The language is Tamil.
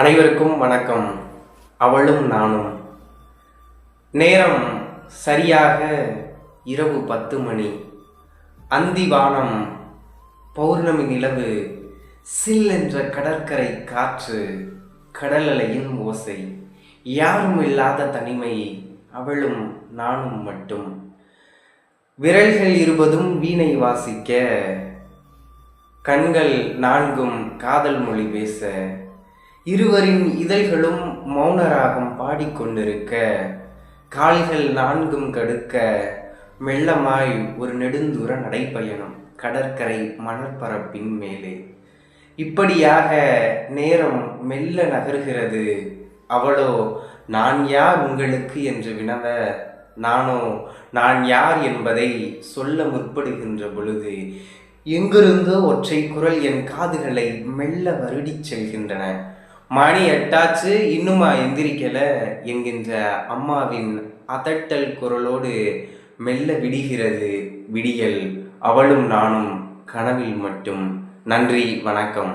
அனைவருக்கும் வணக்கம். அவளும் நானும். நேரம் சரியாக இரவு 10 மணி. அந்திவானம், பௌர்ணமி நிலவு, சில் என்ற கடற்கரை காற்று, கடல் அலையின் ஓசை, யாரும் இல்லாத தனிமை, அவளும் நானும் மட்டும். விரல்கள் இருபதும் வீணை வாசிக்க, கண்கள் நான்கும் காதல் மொழி பேச, இருவரின் இதழ்களும் மௌனராகம் பாடிக்கொண்டிருக்க, கால்கள் நான்கும் கடுக்க, மெல்லமாய் ஒரு நெடுந்தூர நடைப்பயணம் கடற்கரை மணற்பரப்பின் மேலே. இப்படியாக நேரம் மெல்ல நகர்கிறது. அவளோ நான் யார் உங்களுக்கு என்று வினவ, நானோ நான் யார் என்பதை சொல்ல முற்படுகின்ற பொழுது எங்கிருந்தோ ஒற்றை குரல் என் காதுகளை மெல்ல வருடிச் செல்கின்றன. மணி 8 இன்னுமா எந்திரிக்கல என்கின்ற அம்மாவின் அதட்டல் குரலோடு மெல்ல விடுகிறது விடியல். அவளும் நானும் கனவில் மட்டும். நன்றி, வணக்கம்.